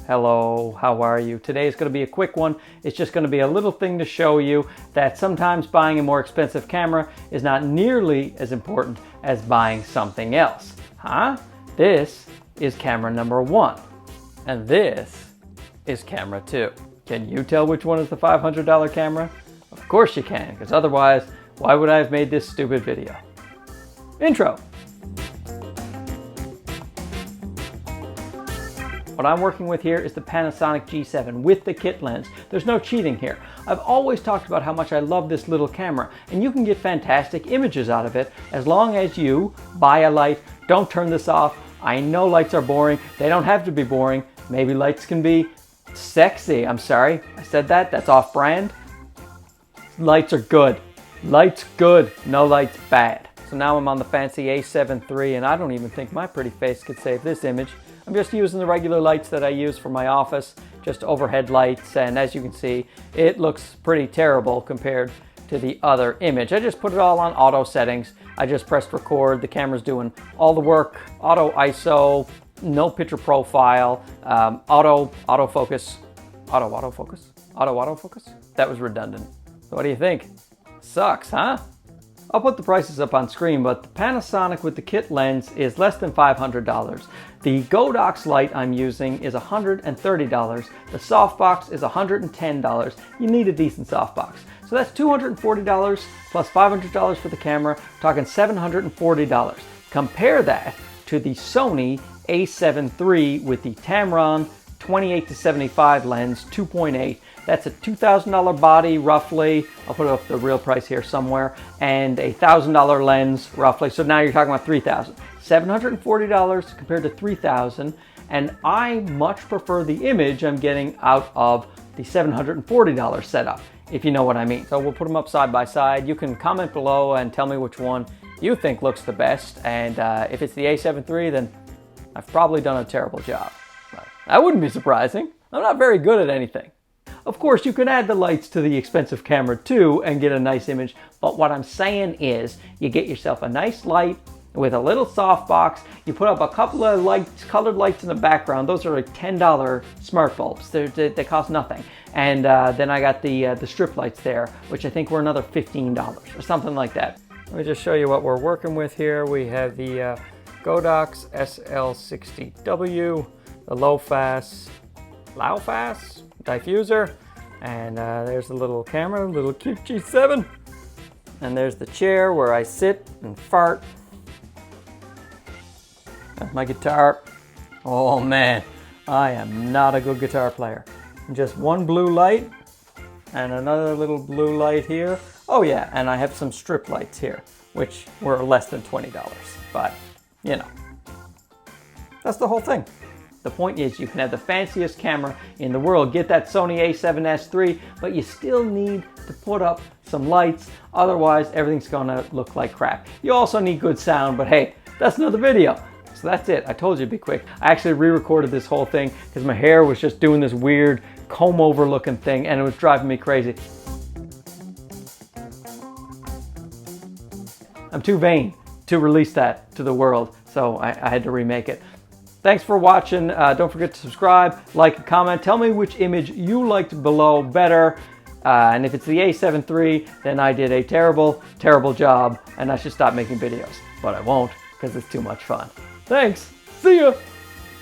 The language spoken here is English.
Hello, how are you? Today is going to be a quick one. It's just going to be a little thing to show you that sometimes buying a more expensive camera is not nearly as important as buying something else. This is camera number 1, and this is camera 2. Can you tell which one is the $500 camera? Of course you can, because otherwise, why would I have made this stupid video? Intro. What I'm working with here is the Panasonic G7 with the kit lens. There's no cheating here. I've always talked about how much I love this little camera, and you can get fantastic images out of it as long as you buy a light. Don't turn this off. I know lights are boring. They don't have to be boring. Maybe lights can be sexy. I'm sorry, I said that. That's off brand. Lights are good. Lights good. No lights bad. So now I'm on the fancy A7 III, and I don't even think my pretty face could save this image. I'm just using the regular lights that I use for my office, just overhead lights, and as you can see, it looks pretty terrible compared to the other image. I just put it all on auto settings. I just pressed record. The camera's doing all the work. Auto ISO, no picture profile, autofocus. That was redundant. So what do you think? Sucks, huh? I'll put the prices up on screen, but the Panasonic with the kit lens is less than $500. The godox light I'm using is $130. The softbox is $110. You need a decent softbox. So that's $240 plus $500 for the camera, talking $740. Compare that to the Sony A7 III with the Tamron 28-75 lens, 2.8. That's a $2,000 body, roughly. I'll put up the real price here somewhere. And a $1,000 lens, roughly. So now you're talking about $3,000. $740 compared to $3,000. And I much prefer the image I'm getting out of the $740 setup, if you know what I mean. So we'll put them up side by side. You can comment below and tell me which one you think looks the best. And if it's the A7 III, then I've probably done a terrible job. But that wouldn't be surprising. I'm not very good at anything. Of course, you can add the lights to the expensive camera too and get a nice image, but what I'm saying is you get yourself a nice light with a little softbox, you put up a couple of lights, colored lights in the background. Those are like $10 smart bulbs. They cost nothing. And then I got the strip lights there, which I think were another $15 or something like that. Let me just show you what we're working with here. We have the godox SL60W, the low-fast diffuser, and there's the little camera, little cute G7, and there's the chair where I sit and fart. That's my guitar. Oh man, I am not a good guitar player. Just one blue light and another little blue light here. Oh yeah, and I have some strip lights here, which were less than $20, but you know, that's the whole thing. The point is, you can have the fanciest camera in the world, get that Sony A7 III, but you still need to put up some lights, otherwise everything's gonna look like crap. You also need good sound, but hey, that's another video. So that's it. I told you it'd be quick. I actually re-recorded this whole thing because my hair was just doing this weird comb-over looking thing, and it was driving me crazy. I'm too vain to release that to the world, so I had to remake it. Thanks for watching. Don't forget to subscribe, like, and comment. Tell me which image you liked below better. And if it's the A7 III, then I did a terrible, terrible job, and I should stop making videos. But I won't, because it's too much fun. Thanks. See ya.